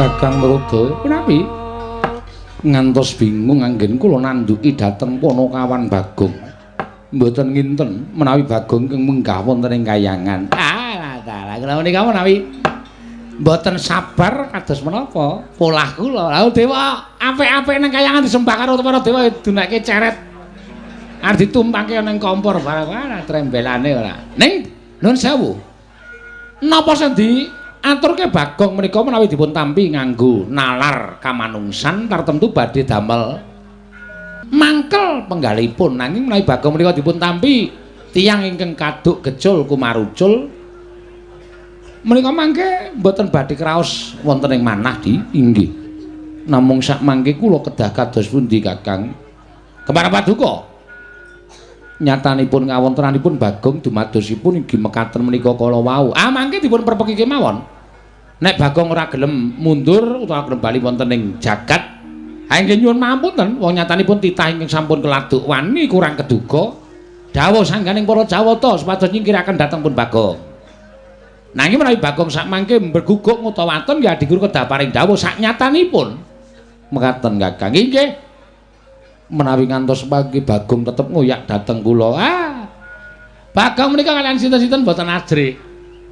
Kakang Narada menawi ngantos bingung anggen kula nanduki dhateng Panakawan Bagong. Mboten nginten menawi Bagong keng munggah wonten ing kayangan. Alah, kula menika menawi mboten sabar kados menapa polah kula. Lha dewa apik-apik nang kayangan disembah karo para dewa dunake ceret. Arep ditumpangke ning kompor barang trembelane ora. Ning nuwun sewu. Napa sing diaturke Bagong menika menawi dipun tampi nganggo nalar kamanungsan tartemtu badhe damel mangkel penggalipun nanging menawi Bagong menika dipun tampi tiyang ingkang kaduk gejul kumarucul menika mangke mboten badhe kraos wonten ing manah di inggih namung sak mangke kula kedah kados pundi Kakang Kembar Paduka nyatanipun ngawontenanipun Bagong dumadosipun inggih mekaten menika kala wau mangke dipun perpeki kemawon nek Bagong ora gelem mundur utawa gelem bali wonten ing jagat inggih nyuwun mapunten wong nyatanipun titah ingkang sampun keladuk wani kurang keduga dawuh sangganing para Jawata supados nyingkiraken dhateng pun Bagong nanging menawi Bagong sak mangke berguguk utawa waton ya diguru kedah paring dawuh sak nyatanipun mekaten Kakang inggih menawi ngantos pagi Bagong tetep ngoyak dhateng kula Bagong menika kalian sinten-sinten boten ajrik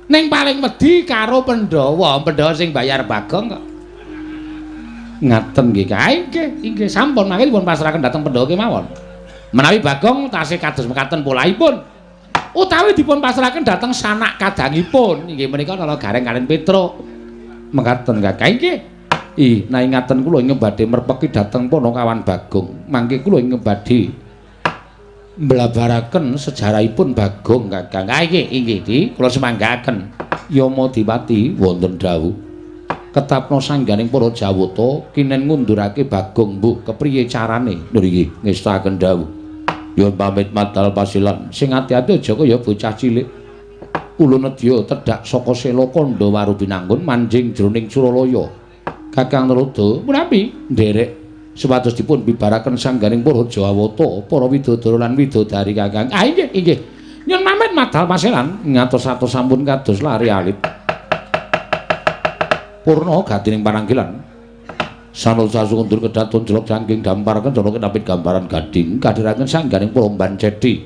ning paling wedi karo Pandhawa sing bayar Bagong kok ngaten nggih inggih sampun mangke dipun pasrahaken dhateng Pandhawa kemawon menawi Bagong tasih kados mekaten polaipun utawi dipun pasrahaken dhateng sanak kadangipun inggih menika Nala Gareng kaliyan Petruk mekaten Kakang inggih nah ingatan kula ingkang badhe merpeki dhateng Panakawan Bagong mangke kula ingkang badhe mblabaraken sejarahipun Bagong Kakang inggih kula semanggaken Yama Diwati wonten dawuh ketapna sangganing para Jawata kinen ngundurake Bagong mbuh kepriye carane nggih ngestaken dawuh nyuwun pamit madal pasilan sing ati-ati aja kaya bocah cilik ulun nedya tedhak saka sela kandha waru pinanggun manjing jroning Suralaya Kakang Narada menawi nderek supados dipun bibaraken sangganing para Jawata para widodara lan widodari Kakang inggih nyuwun pamit madal pasilan ngatos-atos sampun kados lari alit purna gatining pananggilan sanusa sundur kedaton jelok jangking dampar kencana kenapit gambaran gading kadhiraken sangganing para mban cedhi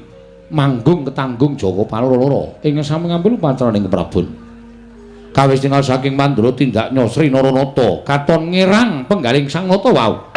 manggung ketanggung Jawa Paloro ing sami ngambil pancaraning keprabon kawis tinggal saking Mandura tindak Nyosri Naranata katon ngirang penggaling sang nata wau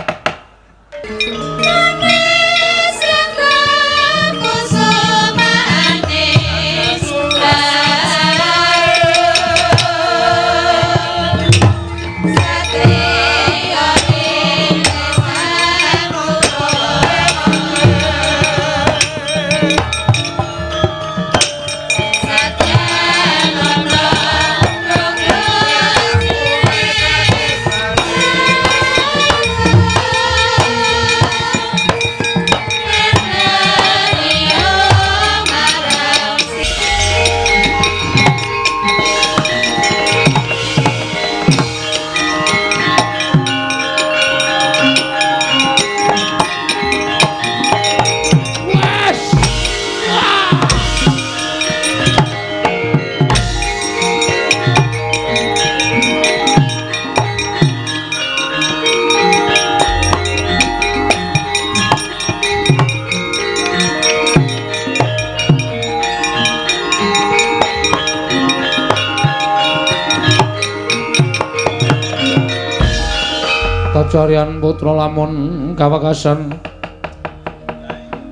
Carian putra lamun kawekasan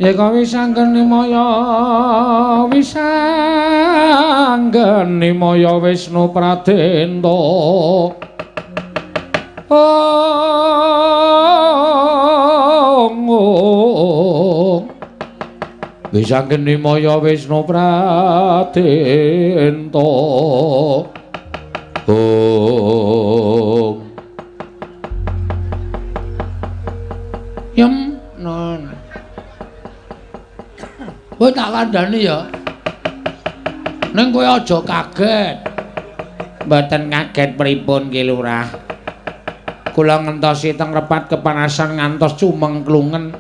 yeka wisanggeni maya Wisnu Pradenta wisanggeni maya Wisnu Pradenta non. Kowe tak kandhani ya. Ning kowe aja kaget. Mboten kaget pripun Ki Lurah. Kula ngentosi teng repat kepanasan ngantos cumeng klungen.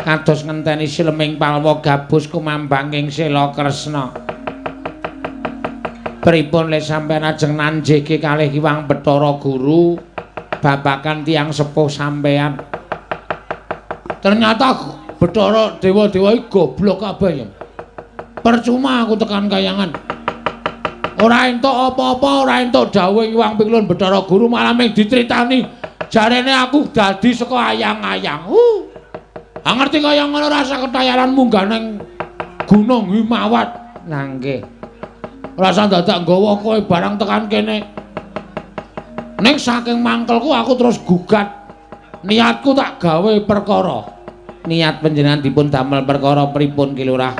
Kados ngenteni sileming palwa gabus kumambang ing Sela Kresna. Pripun le sampeyan ajeng nanjeke kalih Hyang Bathara Guru babakan tiyang sepuh sampeyan. Ternyata Bathara dewa-dewa iki goblok kabeh ya. Percuma aku tekan kayangan. Ora entuk apa-apa, ora entuk dawuh Hyang Pikulun Bathara Guru malah mung ditritani jarene aku dadi saka ayang-ayang. Ngerti kaya ngono rasa ketayaran munggah nang Gunung Himawat. Lah nggih. Rasa dadak nggawa kowe barang tekan kene. Ning saking mangkelku aku terus gugat. Niatku tak gawe perkara. Niat panjenengan dipun damel perkara pripun Ki Lurah?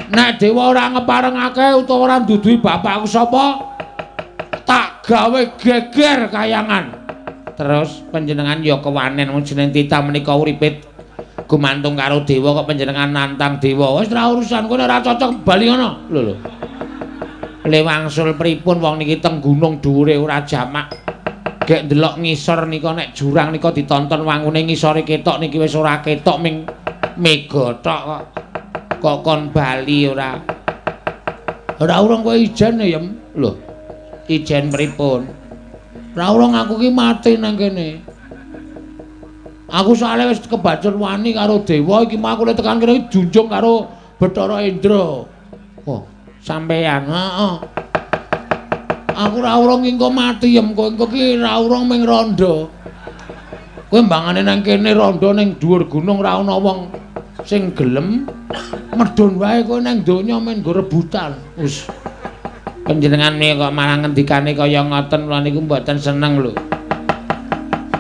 Nek dewa ora ngeparengake utawa ora nduduhi bapakku sapa, tak gawe geger kayangan. Terus panjenengan ya kewanen wong jeneng Tita menika uripit gumantung karo dewa kok panjenengan nantang dewa. Wis ora urusan kowe ora cocok bali ngono. Lho. Le wangsul pripun wong niki teng gunung dhuwure ora jamak. Gek ndelok ngisor nika nek jurang nika ditonton wangune ngisore ketok niki wis ora ketok ming mega tok kok. Kok kon bali ora. Ora urung kowe ijen ya, lho. Ijen pripun? Ora urung aku ki mati nang kene. Aku soalnya wis kebacut wani karo dewa iki mah aku tekan kene junjung karo Bathara Indra. Oh, sampeyan, heeh. Aku ora urung engko mati yem, kowe engko ki ora urung ming rondo. Kowe mbangane nang kene rondo ning dhuwur gunung ora ana wong sing gelem medhun wae kowe nang donya men nggo rebutan. Wis. Panjenengan kok malah ngendikane kaya ngoten kula niku mboten seneng lho.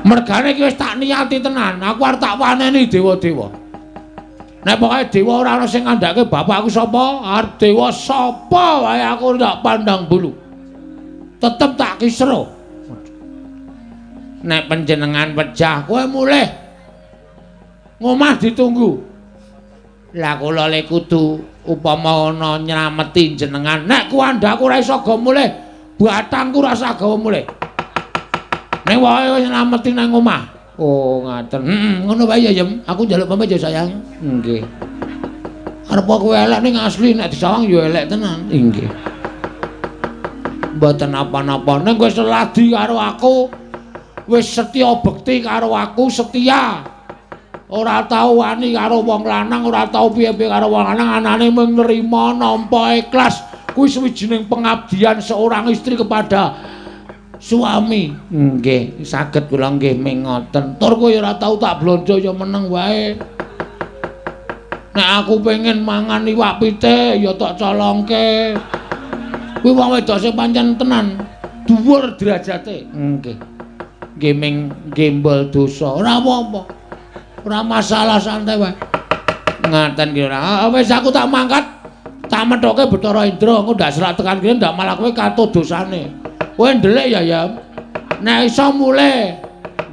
Mergane iki wis tak niati tenan, aku arep tak paneni dewa-dewa. Nek pokoke dewa ora ana sing ngandhake bapakku sapa, arep dewa sapa wae aku ndak pandang bulu. Tetep tak kisro. Nek panjenengan pecah kowe mulih. Ngomah ditunggu. Lah kula le kudu upama ana nylameti jenengan. Nek kuandhaku ora iso go mulih, batangku rasa gawa mulih. Nek wae wis nylameti nang omah. Oh, ngaten. Ngono wae ya, Yem. Aku njaluk pamit ya, sayang. Nggih. Arep kowe elek ning asli nek disawang ya elek tenan. Nggih. Mboten apa-apa. Ning wis seladi karo aku, wis setya bekti karo aku, setia. Ora tau wani karo wong lanang, ora tau piye-piye karo wong lanang, anane mung nrima nampa ikhlas. Kuwi sawijining pengabdian seorang istri kepada suami. Nggih, saged kula nggih ming ngoten. Tur kowe ora tau tak blonjo ya meneng wae. Nek aku pengen mangan iwak pite ya tak colongke. Kuwi wong wedok sing pancen tenan dhuwur derajate. Nggih. Nggih ming gembol dosa. Ora apa-apa. Ora masalah santai wae. Ngaten ki ora. Wis aku tak mangkat. Tak methoke Bathara Indra, engko ndak serak tekan kene ndak malah kowe katut dosane. Kowe ndelik ya, Yam. Nek iso mulih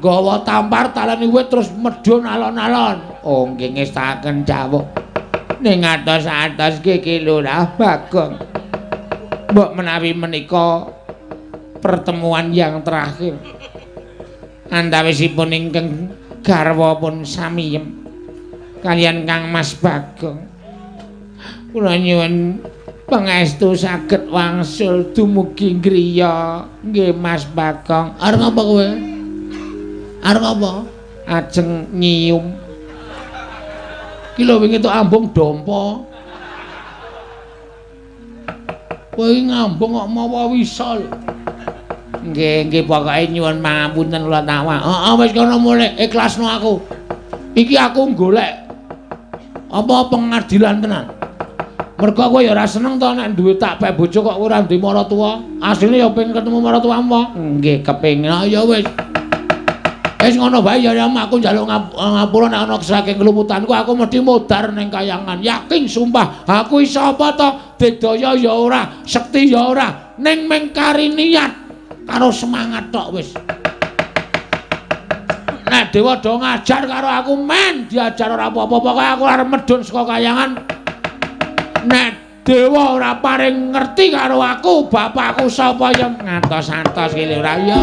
nggawa tampar taleni wit terus medhun alon-alon. Oh, nggih ngestaken cawuk. Ning atos-atos Ki Lurah Bagong. Mbok menawi menika pertemuan yang terakhir antawisipun ingkang garwa pun samiyem kalian Kang Mas Bagong. Kula nyuwun pangestu saged wangsul dumugi griya. Nggih Mas Bagong. Arep apa kowe? Arep apa? Ajeng nyium. Ki lho wingi tok ambung dompo. Kowe ngambung kok mawa wisol. Nggih pokoke nyuwun pangapunten kula tawa. Heeh wis kono mulih ikhlasno aku. Iki aku golek apa pengadilan tenan. Mergo kowe ya ora seneng to nek duwe tak pek bojo kok ora duwe maratuwa. Asline ya pengen ketemu maratuwamu. Nggih kepengin. Ya wis. Wis ngono bae ya aku njaluk ngapura nek ana saking kelumutanku aku mesti modar ning kayangan. Yakin sumpah aku iso apa to? Bedaya ya ora, sekti ya ora, ning mengkari niat karo semangat tok wis. Nek dewa do ngajar karo aku men diajar ora apa-apa pokoke aku arep medhun saka kayangan. Nek dewa ora paring ngerti karo aku, bapakku sapa ya ngantos-antos ki ora ya.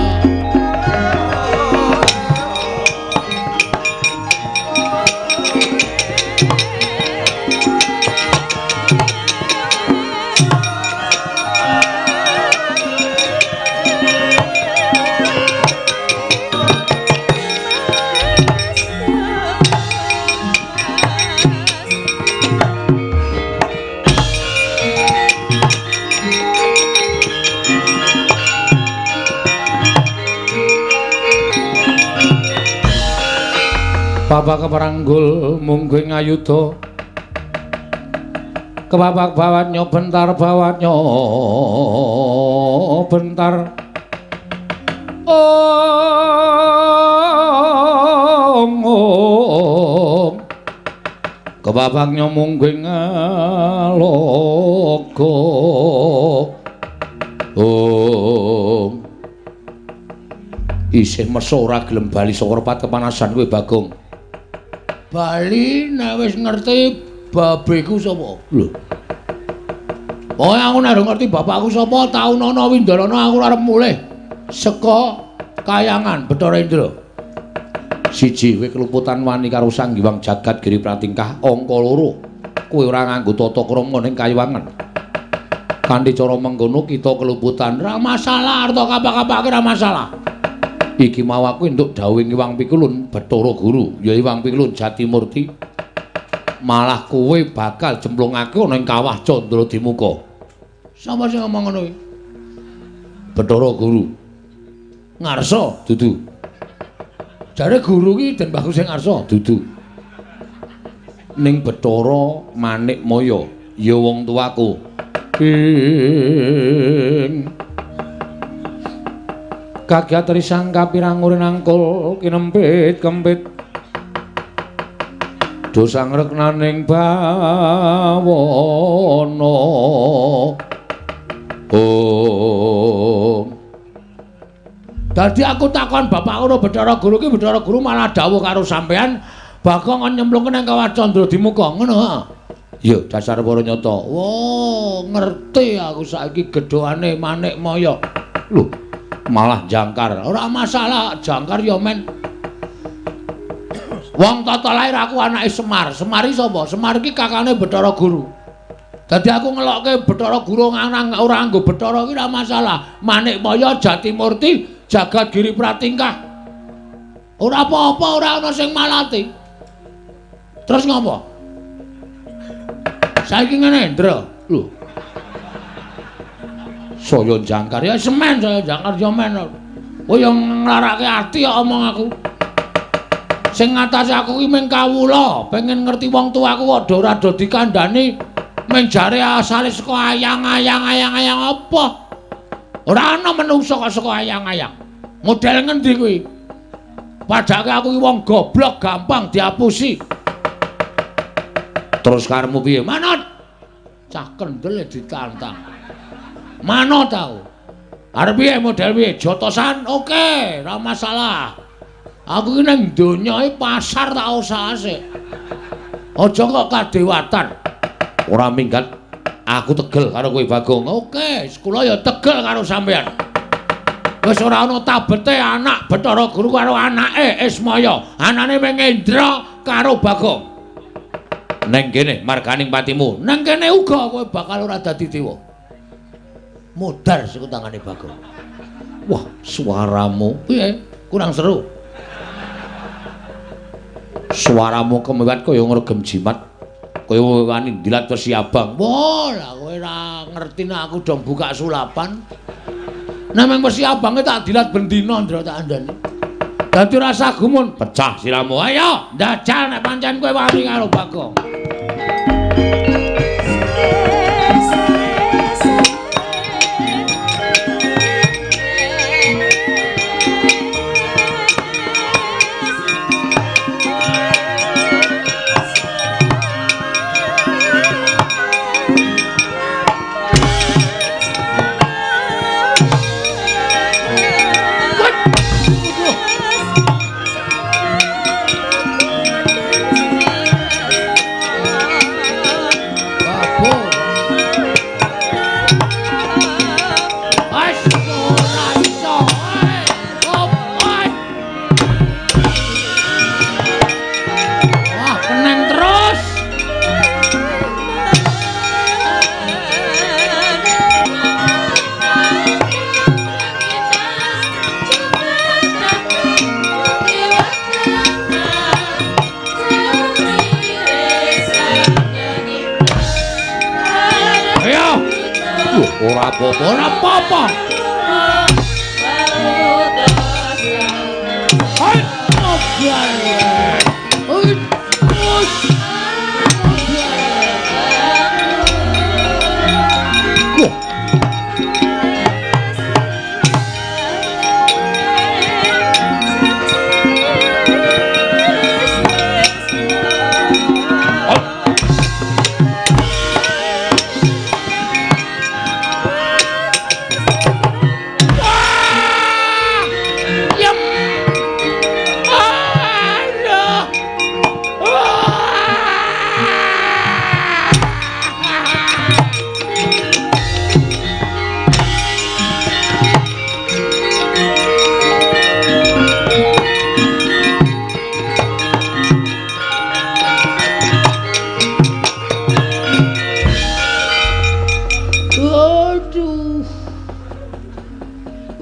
Bapak keparanggul mungguing ayuda kebapak bawatnya bentar bawatnya bentar kebabaknya mungguing logo isih meso ora gelem bali saka repat kepanasan kowe Bagong. Bali nek wis ngerti babeku sapa? Lho. Oh aku nek ngerti bapakku sapa taun ana Windarana aku arep mulih saka Kayangan Bathara Indra. Siji kowe keluputan wani karo Sang Hyang Jagat Giri Pratingkah angka 2. Kowe ora nganggo tata krama ning Kayangan. Kanthi cara mengkono kita keluputan ra masalah arta kapak-kapake ra masalah. Iki mau aku entuk dawuh Hyang Pikulun Bathara Guru ya Hyang Pikulun Jatimurti malah kowe bakal jemplungake ana ing kawah Candra Dimuka. Sapa sing ngomong ngono iki? Bathara Guru. Ngarsa dudu. Jare guru ki Den Bagus sing ngarsa dudu. Ning Bathara Manikmaya ya wong tuaku. Kagiat risang kapirang urin angkul kinempit kempit dosang reknaning bawono dadi aku takon bapak karo Bathara Guru ki Bathara Guru malah dawuh karo sampean Bagong nyemplung nang kawah Candra Dimuka ngono ha ya dasar para nyata ngerti aku saiki gedhoane Manikmaya lho malah jangkar ora masalah jangkar ya men wong tata lair aku anake Semar Semari sapa Semar iki kakane Bathara Guru dadi aku ngelokke Bathara Guru ora nganggo Bathara iki ora masalah Manikmaya Jatimurti Jagat Giri Pratingkah ora apa-apa ora ana sing malati terus ngopo saiki ngene Ndra lho saya jangkar ya semen saya jangkar ya men kowe yang nglarake ati ya omong aku sing ngatasi aku ki mung kawula pengen ngerti wong tuaku kok ora do dikandhani mung jare asale saka ayang-ayang apa ora ana menungso kok saka ayang-ayang model ngendi kuwi padake aku ki wong goblok gampang diapusi terus karemu piye manut cah kendel ditantang Mano tau. Arep piye model piye? Jotosan oke, ora masalah. Aku ki ning donya iki pasar tak usah sik. Aja kok kadewatan. Ora minggat aku tegel karo kowe Bagong. Oke, kula ya tegel karo sampean. Wis ora ana tabete anak Bathara Guru karo anake Ismaya. Anane Mengendra karo Bagong. Neng kene marganing patimu. Neng kene uga kowe bakal ora dadi dewa. Modar saka tangane Bagong. Wah, suaramu piye? Kurang seru. Suaramu kemewat kaya ngregem jimat. Kaya wani dilat Wesi Abang. Wah, lah kowe ora ngerti nek aku dong buka sulapan. Nek mung Wesi Abange tak dilat bendina ndra tak andani. Dadi rasa gumun, pecah siramu. Ayo, ndajal nek pancen kowe wani karo Bagong. Ora apa-apa, ora apa-apa. Hai, ngobrol.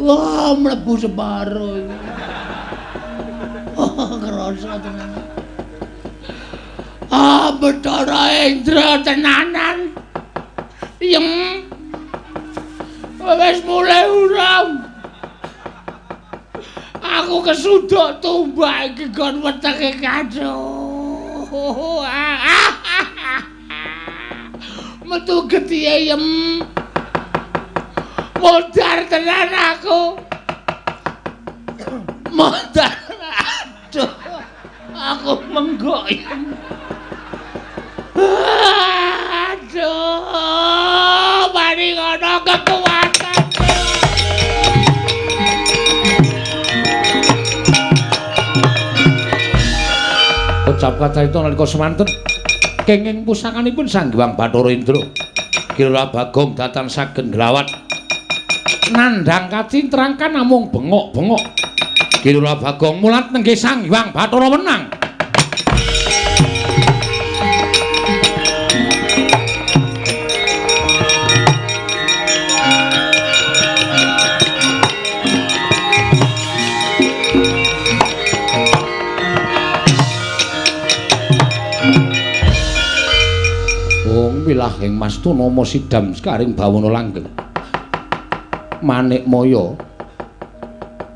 Wah, mlebu separo iki. Oh, kerasa tenan. Ah, Bathara Indra tenanan. Yem. Wis mulai urang. Aku kesuduk tumbak iki kon wetenge kado. Metu getihe yem. Modar tenan aku. Modar. Aduh. Aku menggoyang. Aduh, mari ngono kekuatan. Ucap kacarita nalika semanten kenging pusakanipun Sang Hyang Bathara Indra kira Bagong datan saged nglawat nandhang kacintrangkan namung bengok-bengok kira Bagong mulat nenggih Sang Hyang Bathara menang. Wilahing Mastu Nama Sidam Skaring Bawana Langgeng Manik Maya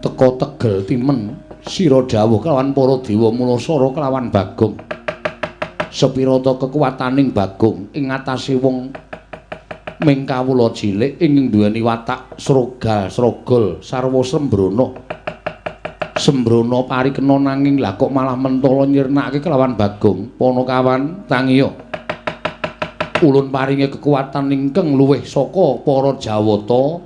teka tegel timen sira dawuh kelawan para dewa mulasara kelawan Bagong sepira ta kekuwataning Bagong ing ngatasé wong ming kawula cilik ing duweni watak srogal sarwa sembrana parikena nanging lha kok malah mentala nyirnakake kelawan Bagong Panakawan tangiya ulun paringi kekuatan ingkang luwih saka para Jawata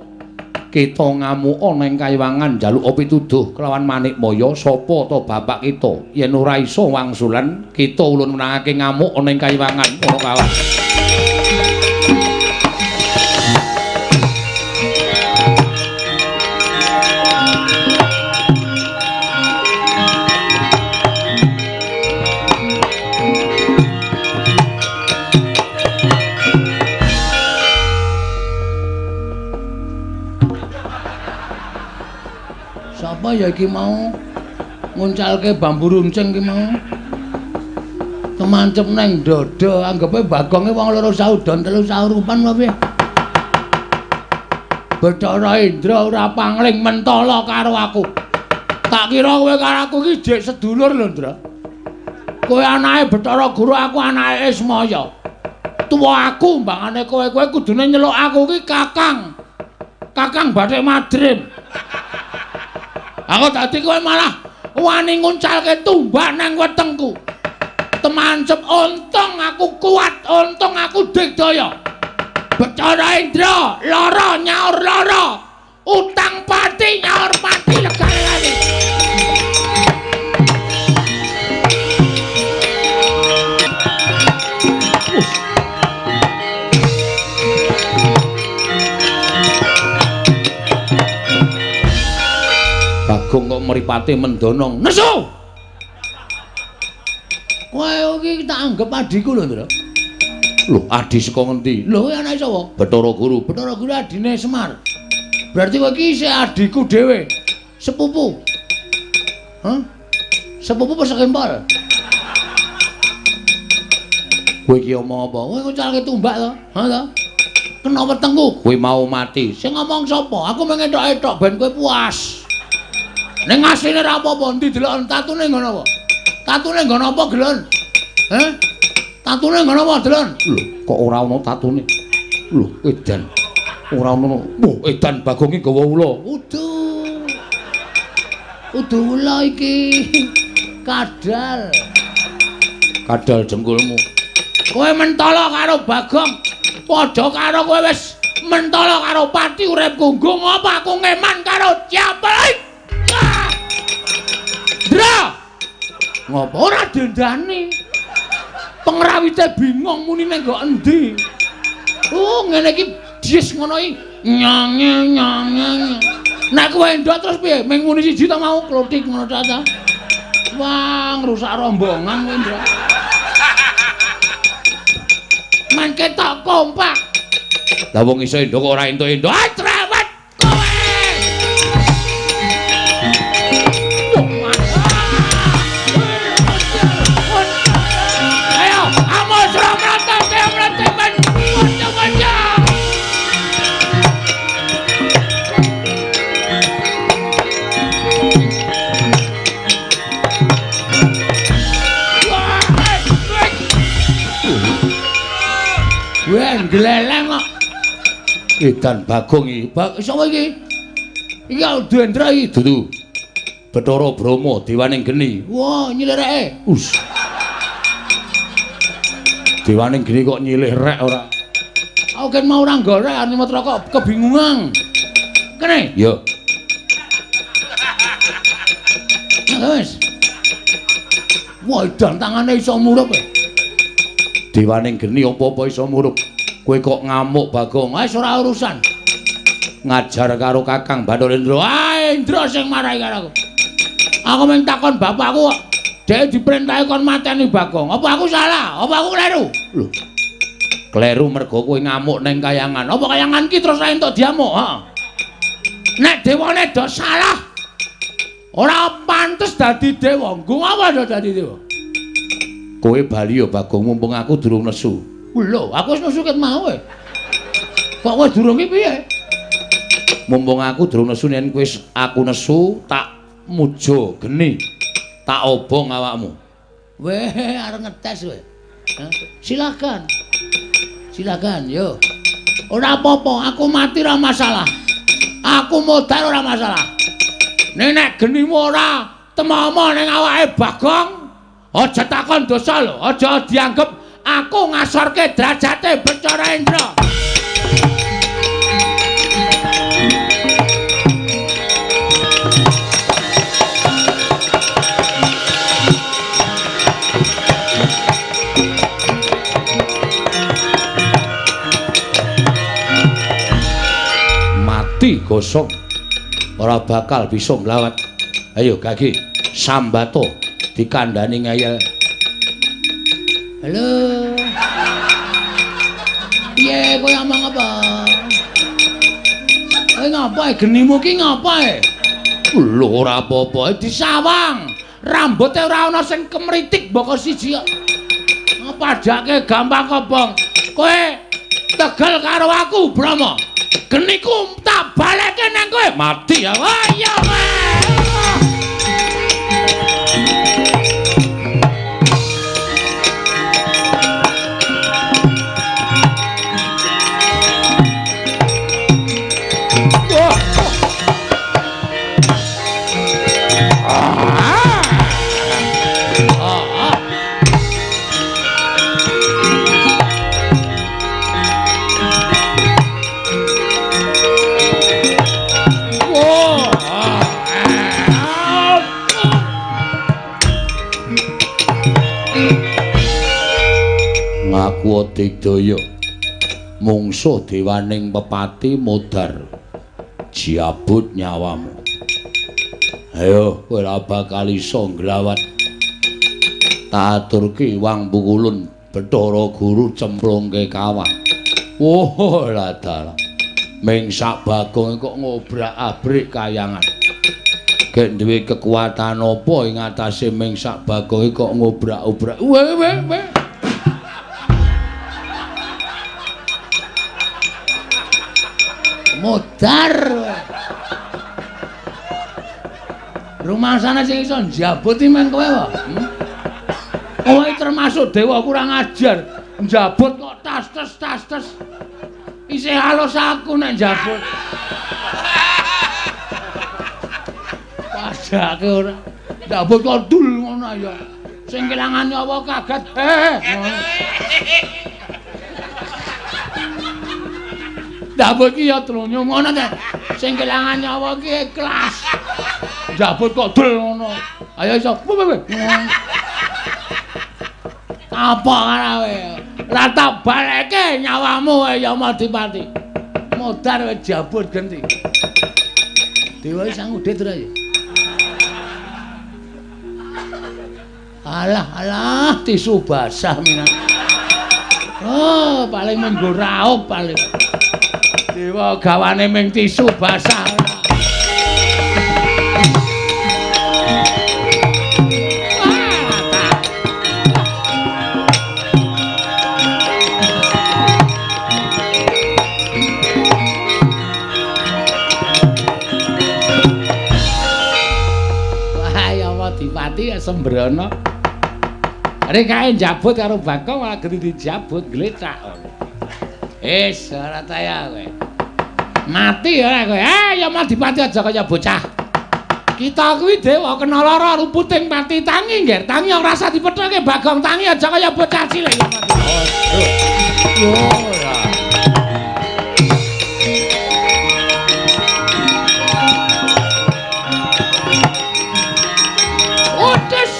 kita ngamuk ana ing kayiwangan njaluk pituduh kelawan Manik Maya sapa ta bapak kita yen ora iso wangsulan kita ulun menangake ngamuk ana ing kayiwangan ana kawan. Sapa ya iki mau nguncalke bambu runcing iki mau temancep neng dada anggepe Bagonge wong loro saudon telu saurupan wae Bathara Indra ora pangling mentala karo aku tak kira kowe karo aku iki jek sedulur lho Ndra kowe anake Bathara Guru aku anake Ismaya tuwa aku mbangane kowe kudune nyeluk aku iki Kakang Bathik Madrim. Aku dadi kowe malah wani nguncalke tumbak nang wetengku. Temancep untung aku kuat, untung aku digdaya. Bathara Indra, lara nyaur lara. Utang pati nyaur pati legane. Bagong kok mripate mendonong. Nesu. Kowe iki tak anggap adiku lho, Ndra. Lho, adi saka ngendi? Lho, anake sapa? Bathara Guru. Bathara Guru adine Semar. Berarti kowe iki isih adiku dhewe. Sepupu. Hah? Sepupu pesakempor. Kowe iki omong apa? Kowe ngucalke tumbak to? Ha to? Kena wetengku. Kowe mau mati. Sing ngomong sapa? Aku mengetok-etok ben kowe puas. Ning asline ra apa-apa, ndi delok tatune ngono apa? Tatune ngono apa, Gelon? Heh? Tatune ngono apa, Delon? Lho, kok ora ana tatune? Lho, edan. Ora ana. Wah, edan Bagong iki gawa ula. Udu ula iki. Kadal. Kadal jengkulmu. Kowe mentala karo Bagong. Padha karo kowe wis mentala karo pati urip gunggung apa aku ngeman karo Japek. Dra. Ngopo ora dendani? Pengrawite bingung muni ning nggo endi. Oh, ngene iki dis ngono iki. Nyang. Nek kowe ndok terus piye? Ming muni siji ta mau klothik ngono ta. Wah, ngrusak rombongan kowe, Ndra. Man ketok kompak. Lah wong iso endok ora entuk-endok. Ah, cerewet kowe. gleleng kok. Edan Bagong iki. Sapa iki? Iki Dendra iki. Dudu. Bathara Brahma Dewaning Geni. Wah, nyilireke. Dewaning Geni kok nyilih rek ora. Aku kan mau ora golek Animatra kok kebingungan. Kene. Ya. Wes. Wah, edan tangane iso murup. Dewaning Geni apa-apa iso murup. Kowe kok ngamuk Bagong. Wis ora urusan. Ngajar karo Kakang Bathara. Indra sing marahi karo aku. Aku mung takon bapakku kok dhek diperintahi kon mateni Bagong. Apa aku salah? Apa aku kleru? Lho. Kleru mergo kowe ngamuk ning kayangan. Apa kayangan ki terus entuk diamuk, ha? Nek dewane do salah. Ora pantes dadi dewa. Nggo apa do dadi dewa? Kowe bali ya Bagong mumpung aku durung nesu. Lho, aku wis nesu ket mau e. Kok wis durung ki piye? Mumpung aku durung nesu yen kowe aku nesu tak muja geni tak obong awakmu. Weh, arep ngetes kowe. Silakan. Silakan, yo. Ora apa-apa, aku mati ora masalah. Aku modal ora masalah. Nek genimu ora temomo ning awake Bagong, aja takon dosa lho, aja dianggep aku ngasorke derajate Bathara Indra. Gosong ora bakal bisa nglawat. Ayo Gage sambato dikandani ngayal. Halo. Piye kowe ngomong apa? Kowe ngapae genimu ki ngapae? Lho ora apa-apa disawang. Rambuté ora ana sing kemritik mboko siji kok. Padake gampang kobong. Kowe tegel karo aku, Brahma. Geniku tak baleke nang kowe. Mati ya. Ayo kowe. Digdaya mungsuh dewaning pepati modar jiabut nyawamu. Ayo kowe ora bakal iso nglawat. Tak aturke wang pukulun Bathara Guru cemplungke kawah. Oh la dalah. Ming sak Bagong kok ngobrak-abrik kayangan. Gek duwe kekuatan apa ing atase ming sak Bagong kok ngobrak-obrak. Weh. Modar. Rumangsane sing iso njabut iki men kowe wae. Kowe termasuk dewa kurang ajar. Njabut kok tas-tas. Isih halus aku nek njabut. Padake ora. Njabut kok dul ngono ya. Sing kelangan nyawa kaget. Njabut ki ya trunyu ngono ta. Sing kelangan nyawa ki ikhlas. Njabut kok dul ngono. Ayo iso. Apa karawe? Lah tak baleke nyawamu ya Madipati. Modar wis jabut genti. Dewa sang udit ora ya? Alah, tisu basah minan. Oh, paling menggo raup paling. Dewa gawane ming tisu basah. Dipati ya sembrono. Rek kae njabut karo Bagong malah genti dijabut gletak. ora taya kowe. Mati ora kowe. Ya Madipati aja kaya bocah. Kita kuwi dewa kena lara ruputing pati tangi ngger. Tangi ora rasa dipethake Bagong tangi aja kaya bocah cilik ya Madipati. Yo ora. Odes.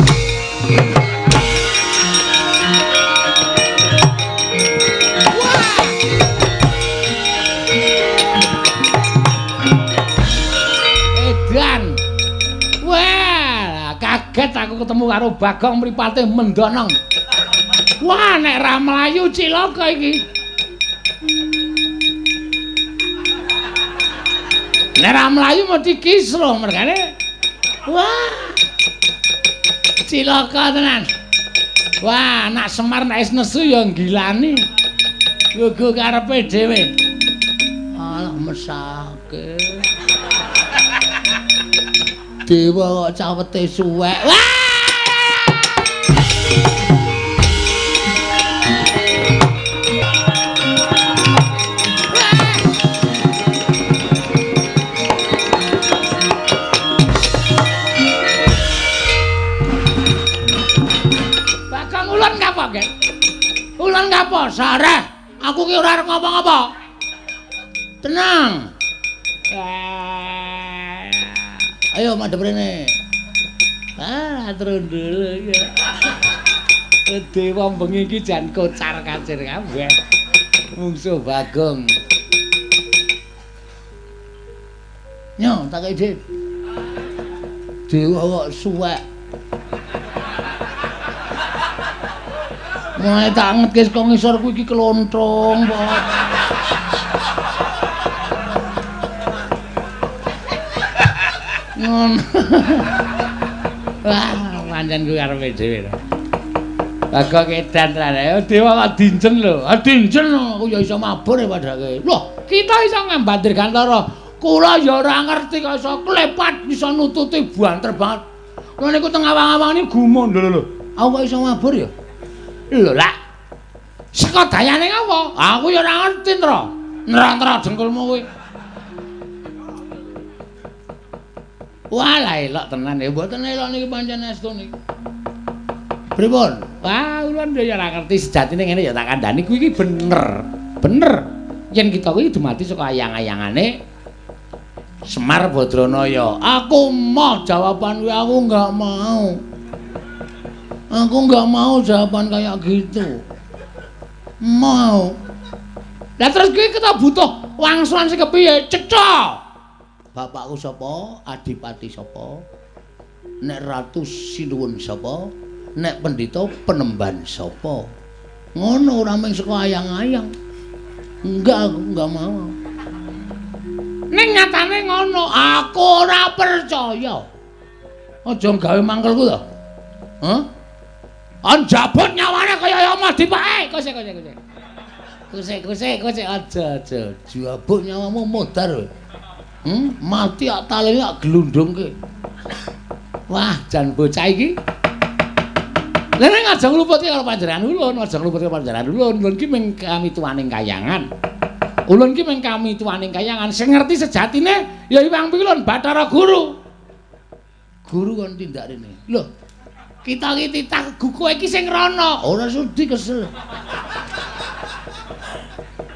Kaget aku ketemu karo Bagong mripate mendonong. Wah, nek ra mlayu cilaka iki. Nek ra mlayu mesti kisruh mergane. Wah. Cilaka tenan. Wah, anak Semar nek wis nesu ya ngilani. Gugu karepe dhewe. Alah mesake. Dewa kok cawete suwek. Wah! Bakang ulun ngapa, Gek? Ulun ngapa? Sareh. Aku ki ora arep ngapa-ngapa. Tenang. Ayo madhep rene. Trundul ya. Dewa bengi iki jan kocar-kacir kabeh. Mungsuh Bagong. Nyo, tak kei Dewa kok suwek. Mulai tak ngetke saka ngisor kuwi iki kelontrong kok. Wah, pancen kuwi arepe dhewe to. Bagong edan tenan. Dewa kok dinjen lho. Dinjen aku ya iso mabur ya padake. Loh, kita iso ngambandir Gantara. Kula ya ora ngerti kok iso klepat iso nututi banter banget. Lha niku teng awang-awang iki gumun lho. Aku kok iso mabur ya? Lho lak. Saka dayane apa? Aku ya ora ngerti, Tro. Nerang-nerang jengkulmu kuwi. Wah, elok tenan ya, mboten elok niki pancen estu niki. Pripun? Wah, ulun ya ora ngerti sejatine ngene ya tak kandhani kuwi iki bener. Bener. Yen kita kuwi dumadi saka ayang-ayangane Semar Badranaya. Aku mau jawaban kuwi aku enggak mau. Aku enggak mau jawaban kayak gitu. Mau. Lah terus kuwi kita butuh wangsulan sing kepiye? Cecok. Bapakku sapa? Adipati sapa? Nek Ratu Sinuwun sapa? Nek Pendhita Penemban sapa? Ngono ora mung saka ayang-ayang. Enggak, aku enggak mau. Ning nyatane ngono, aku ora percaya. Aja gawe mangkelku to. Hah? Anjabut nyawane kaya ya Madipati. Kose. Kuse aja. Jabut nyawamu modar kowe. Mati ak talene ak glundungke. Wah, jan bocah iki. Lah nek aja ngluputi karo panjenengan ulun, aja ngluputi karo panjenengan ulun. Ulun ki mung kami tuwaning kayangan. Ulun ki mung kami tuwaning kayangan. Sing ngerti sejatine ya Iwang Pilun Bathara Guru. Guru kon tindak rene. Lho, kita iki titah kowe iki sing rono. Ora sudi kesel.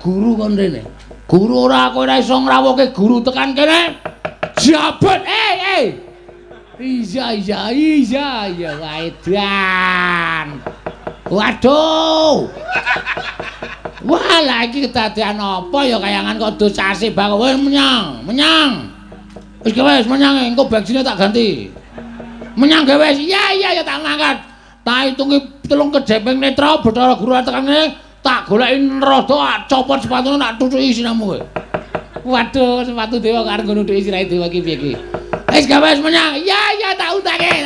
Guru kon rene. Guru ora kowe ora iso ngrawuhke guru tekan kene. Jabat, Iya, Waidan. Waduh. Wah, lah iki kedadian apa ya kayangan kok dosase bang. Wis menyang. Wis menyang engko bensinnya tak ganti. Menyang ge wis. Iya ya tak ngangkat. Tak hitungi 3 kejeping netra Bathara Guru tekan kene. Tak goleki rada copot sepatune tak tutuki sinamu kowe. Waduh, sepatu dewa karo ngono dhek sirahe dewa iki piye iki. Wis gawe menyang. Iya tak undake.